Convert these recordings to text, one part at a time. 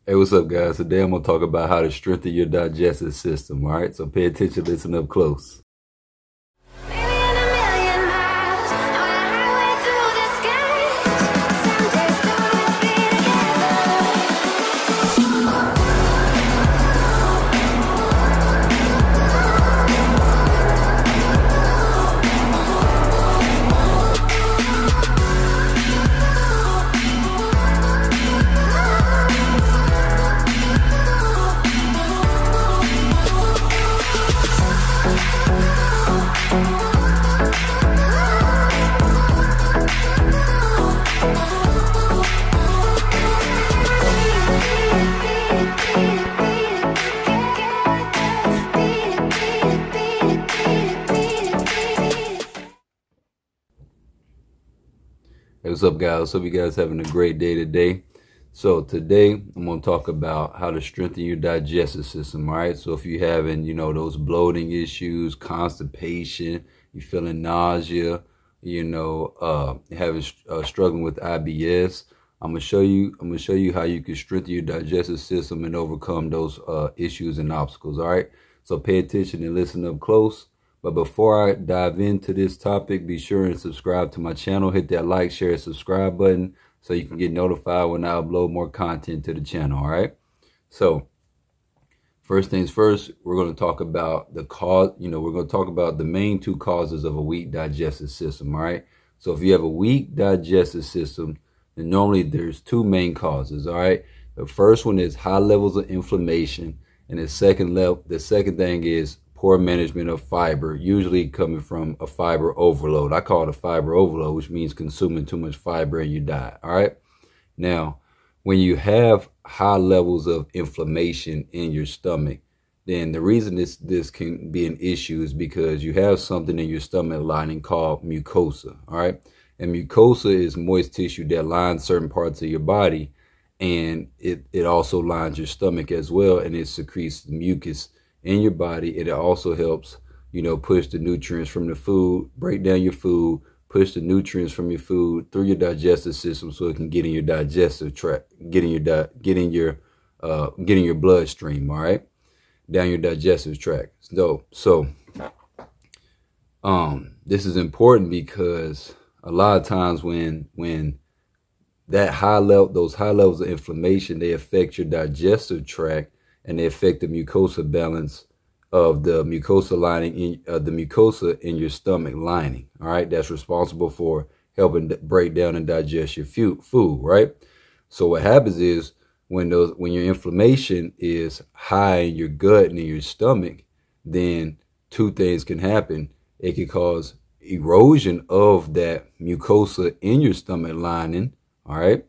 Hey, what's up, guys? Today I'm going to talk about how to strengthen your digestive system, all right? So pay attention, listen up close. Hey, what's up, guys? Hope you guys having a great day today. So today I'm going to talk about how to strengthen your digestive system, all right? So if you're having, those bloating issues, constipation, you're feeling nausea, struggling with IBS, I'm gonna show you how you can strengthen your digestive system and overcome those issues and obstacles. All right, so pay attention and listen up close. But before I dive into this topic, be sure and subscribe to my channel. Hit that like, share, and subscribe button so you can get notified when I upload more content to the channel. All right, so first things first, we're going to talk about the cause. We're going to talk about the main two causes of a weak digestive system. All right, so if you have a weak digestive system, and normally there's two main causes, all right? The first one is high levels of inflammation, and the second thing is poor management of fiber, usually coming from a fiber overload. I call it a fiber overload, which means consuming too much fiber in your diet, all right? Now, when you have high levels of inflammation in your stomach, then the reason this can be an issue is because you have something in your stomach lining called mucosa, all right? And mucosa is moist tissue that lines certain parts of your body, and it also lines your stomach as well, and it secretes mucus in your body, and it also helps, push the nutrients from the food, break down your food, push the nutrients from your food through your digestive system so it can get in your digestive tract, get in your bloodstream, all right, down your digestive tract. So this is important because a lot of times when those high levels of inflammation, they affect your digestive tract, and they affect the mucosa balance of the mucosa lining the mucosa in your stomach lining. All right, that's responsible for helping break down and digest your food. Right. So what happens is when your inflammation is high in your gut and in your stomach, then two things can happen. It can cause erosion of that mucosa in your stomach lining, all right,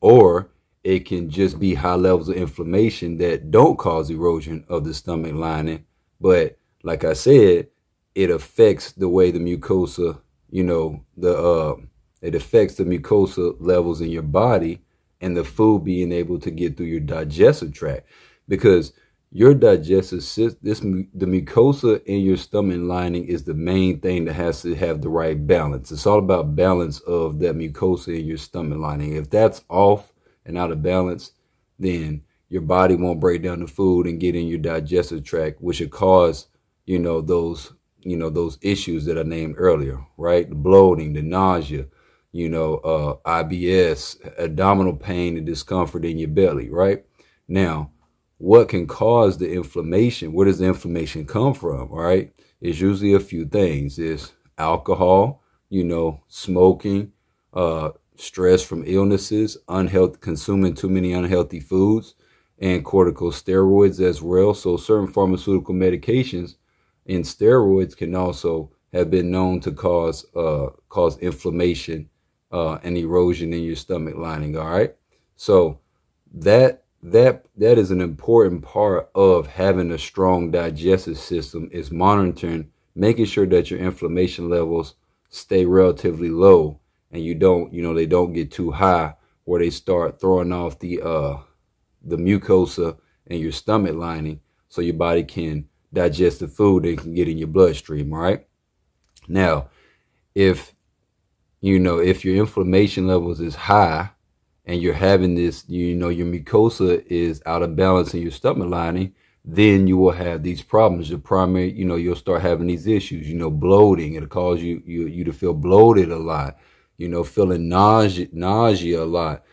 or it can just be high levels of inflammation that don't cause erosion of the stomach lining, but like I said, it affects the way the mucosa, it affects the mucosa levels in your body and the food being able to get through your digestive tract, because your digestive system, the mucosa in your stomach lining is the main thing that has to have the right balance. It's all about balance of that mucosa in your stomach lining. If that's off and out of balance, then your body won't break down the food and get in your digestive tract, which would cause, those issues that I named earlier, right? The bloating, the nausea, IBS, abdominal pain, and discomfort in your belly, right? Now, what can cause the inflammation? Where does the inflammation come from? All right, it's usually a few things. It's alcohol, smoking, stress from illnesses, consuming too many unhealthy foods, and corticosteroids as well. So certain pharmaceutical medications and steroids can also have been known to cause inflammation and erosion in your stomach lining. All right, so that is an important part of having a strong digestive system, is monitoring, making sure that your inflammation levels stay relatively low, and they don't get too high where they start throwing off the mucosa in your stomach lining so your body can digest the food and can get in your bloodstream. All right, now if your inflammation levels is high and you're having this, your mucosa is out of balance in your stomach lining, then you will have these problems. Your primary, you'll start having these issues, bloating. It'll cause you to feel bloated a lot, feeling nausea a lot,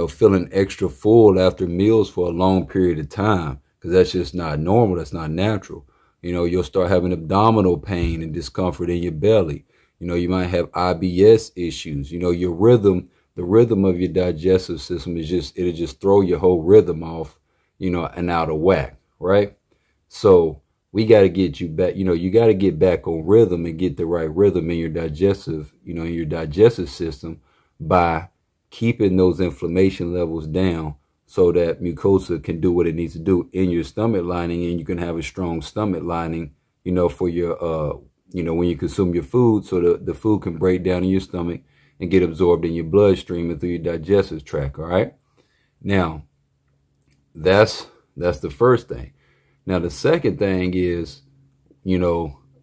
feeling extra full after meals for a long period of time, because that's just not normal. That's not natural. You'll start having abdominal pain and discomfort in your belly. You might have IBS issues. Your rhythm, the rhythm of your digestive system it'll just throw your whole rhythm off, and out of whack, right? So we got to get you back, you got to get back on rhythm and get the right rhythm in your digestive, in your digestive system by keeping those inflammation levels down, so that mucosa can do what it needs to do in your stomach lining, and you can have a strong stomach lining, for your, when you consume your food, so the food can break down in your stomach and get absorbed in your bloodstream and through your digestive tract. All right. Now, that's the first thing. Now, the second thing is,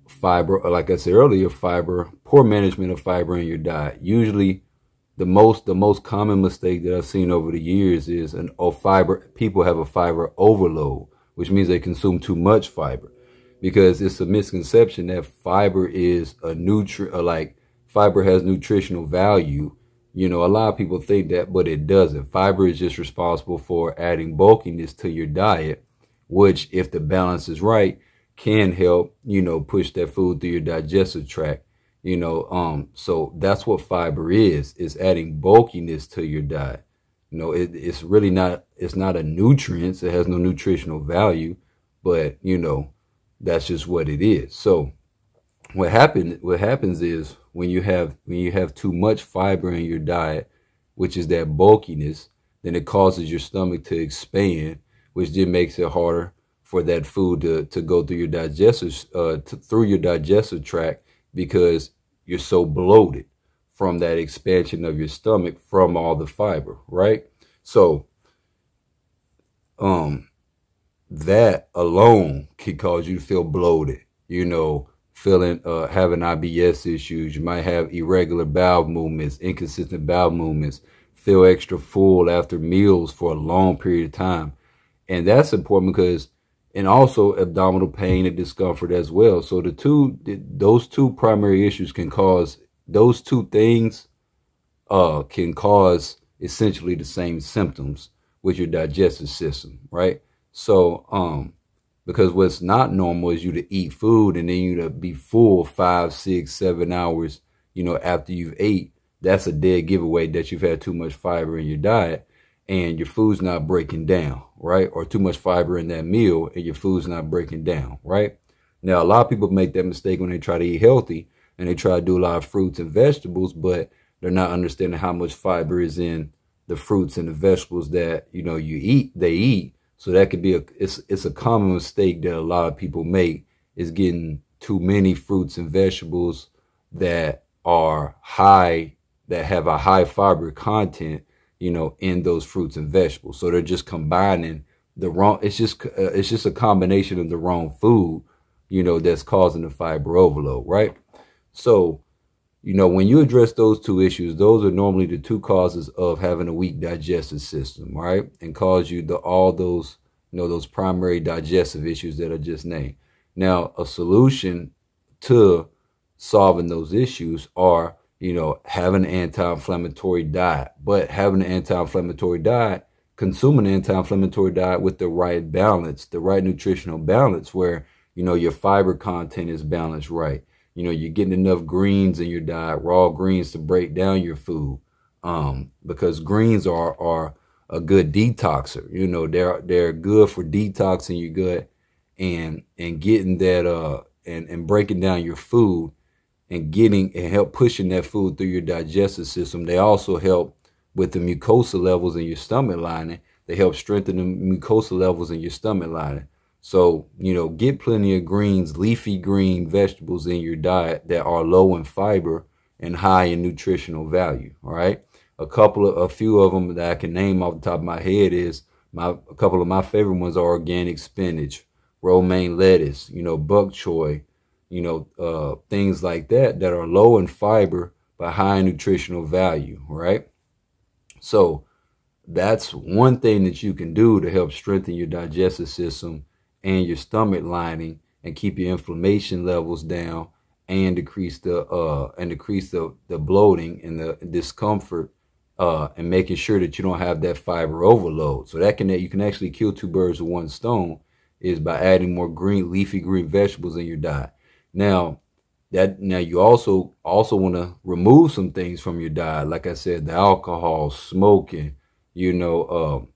fiber, like I said earlier, poor management of fiber in your diet. Usually the most common mistake that I've seen over the years is people have a fiber overload, which means they consume too much fiber, because it's a misconception that fiber is fiber has nutritional value. A lot of people think that, but it doesn't. Fiber is just responsible for adding bulkiness to your diet, which, if the balance is right, can help, push that food through your digestive tract. So that's what fiber is adding bulkiness to your diet. It's really not, it's not a nutrient. It has no nutritional value, but, that's just what it is. So what happens is when you have too much fiber in your diet, which is that bulkiness, then it causes your stomach to expand, which then makes it harder for that food to go through your digestive tract, because you're so bloated from that expansion of your stomach from all the fiber, right? So that alone can cause you to feel bloated, having IBS issues. You might have irregular bowel movements, inconsistent bowel movements, feel extra full after meals for a long period of time. And that's important because, and also abdominal pain and discomfort as well. So those two primary issues can cause, those two things can cause essentially the same symptoms with your digestive system, right? So because what's not normal is you to eat food and then you to be full 5, 6, 7 hours, after you've ate. That's a dead giveaway that you've had too much fiber in your diet and your food's not breaking down, right? Or too much fiber in that meal and your food's not breaking down, right? Now, a lot of people make that mistake when they try to eat healthy and they try to do a lot of fruits and vegetables, but they're not understanding how much fiber is in the fruits and the vegetables that, they eat. So that could be it's a common mistake that a lot of people make, is getting too many fruits and vegetables that are high, that have a high fiber content, in those fruits and vegetables. So they're just combining the wrong, it's just a combination of the wrong food, that's causing the fiber overload, right? So, when you address those two issues, those are normally the two causes of having a weak digestive system, right? And cause you all those, those primary digestive issues that I just named. Now, a solution to solving those issues are, having an anti-inflammatory diet. But having an anti-inflammatory diet, consuming an anti-inflammatory diet with the right balance, the right nutritional balance, where, your fiber content is balanced right. You're getting enough greens in your diet, raw greens, to break down your food. Because greens are a good detoxer. They're good for detoxing your gut and getting that and breaking down your food and help pushing that food through your digestive system. They also help with the mucosa levels in your stomach lining. They help strengthen the mucosa levels in your stomach lining. So, get plenty of greens, leafy green vegetables in your diet that are low in fiber and high in nutritional value. All right. A few of them that I can name off the top of my head is a couple of my favorite ones are organic spinach, romaine lettuce, bok choy, things like that are low in fiber but high in nutritional value. Right. So that's one thing that you can do to help strengthen your digestive system and your stomach lining and keep your inflammation levels down and decrease the bloating and the discomfort, and making sure that you don't have that fiber overload. So you can actually kill two birds with one stone, is by adding more leafy green vegetables in your diet. Now you also want to remove some things from your diet, like I said, the alcohol, smoking, the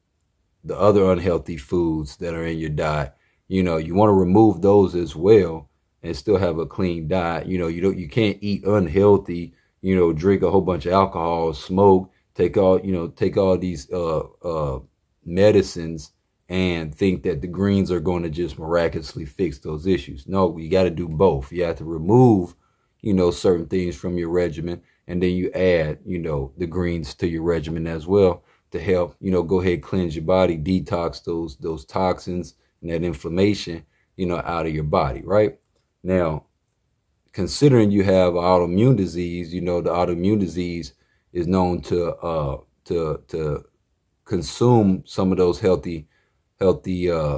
other unhealthy foods that are in your diet. You want to remove those as well and still have a clean diet. You can't eat unhealthy, drink a whole bunch of alcohol, smoke, take all these medicines and think that the greens are going to just miraculously fix those issues. No, you got to do both. You have to remove, certain things from your regimen, and then you add, the greens to your regimen as well to help, go ahead, cleanse your body, detox those toxins and that inflammation, out of your body, right? Now, considering you have autoimmune disease, the autoimmune disease is known to consume some of those healthy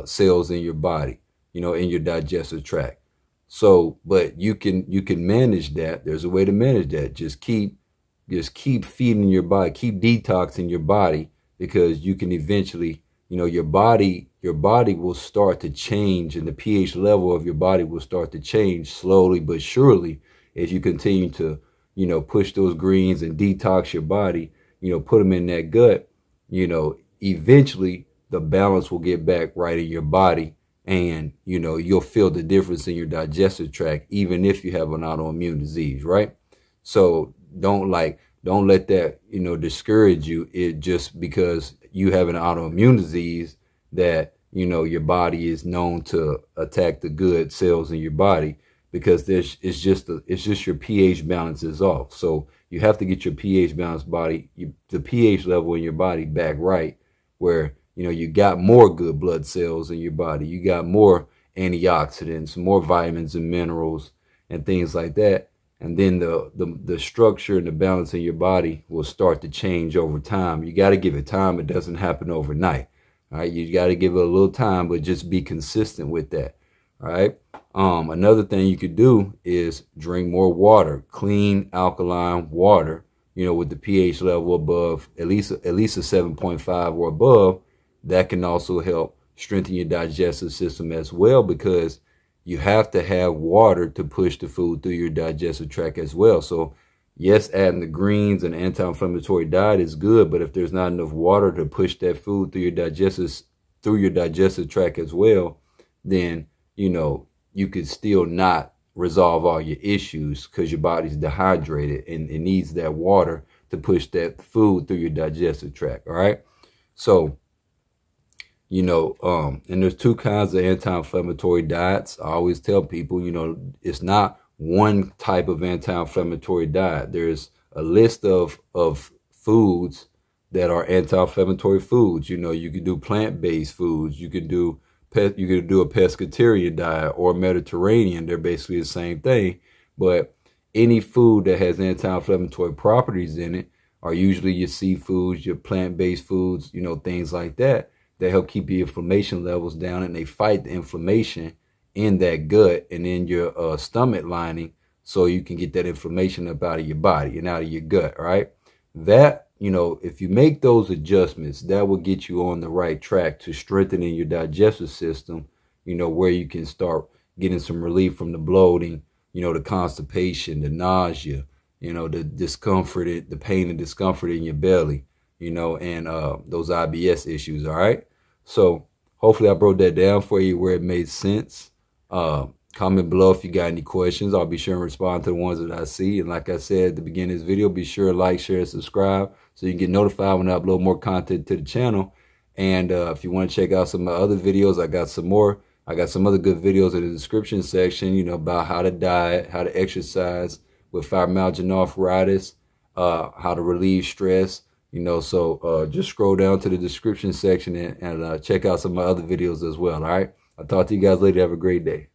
cells in your body, in your digestive tract. So, but you can manage that. There's a way to manage that. Just keep feeding your body, keep detoxing your body, because you can eventually, your body will start to change, and the pH level of your body will start to change slowly but surely if you continue to, push those greens and detox your body, put them in that gut. Eventually the balance will get back right in your body, and you'll feel the difference in your digestive tract even if you have an autoimmune disease, right? So don't let that discourage you. It just because you have an autoimmune disease that your body is known to attack the good cells in your body, because it's just your pH balance is off. So you have to get your pH balance the pH level in your body back right, where you got more good blood cells in your body, you got more antioxidants, more vitamins and minerals and things like that. And then the structure and the balance in your body will start to change over time. You got to give it time. It doesn't happen overnight. All right, you got to give it a little time, but just be consistent with that. All right. Another thing you could do is drink more water, clean alkaline water, with the pH level above at least a 7.5 or above. That can also help strengthen your digestive system as well, because you have to have water to push the food through your digestive tract as well. So yes, adding the greens and anti-inflammatory diet is good, but if there's not enough water to push that food through your digestive tract as well, then you could still not resolve all your issues, because your body's dehydrated and it needs that water to push that food through your digestive tract. All right. So, and there's two kinds of anti-inflammatory diets. I always tell people, it's not one type of anti-inflammatory diet. There's a list of foods that are anti-inflammatory foods. You could do plant-based foods. You could do a pescatarian diet or Mediterranean. They're basically the same thing. But any food that has anti-inflammatory properties in it are usually your seafoods, your plant-based foods, things like that. They help keep your inflammation levels down, and they fight the inflammation in that gut and in your stomach lining, so you can get that inflammation up out of your body and out of your gut, right? That, if you make those adjustments, that will get you on the right track to strengthening your digestive system, where you can start getting some relief from the bloating, the constipation, the nausea, the discomfort, the pain and discomfort in your belly, and those IBS issues, all right? So hopefully I broke that down for you where it made sense. Comment below if you got any questions. I'll be sure and respond to the ones that I see. And like I said at the beginning of this video, be sure to like, share, and subscribe so you can get notified when I upload more content to the channel. And if you want to check out some of my other videos, I got some more. I got some other good videos in the description section, about how to diet, how to exercise with fibromyalgia and arthritis, how to relieve stress. So just scroll down to the description section and check out some of my other videos as well. All right. I'll talk to you guys later. Have a great day.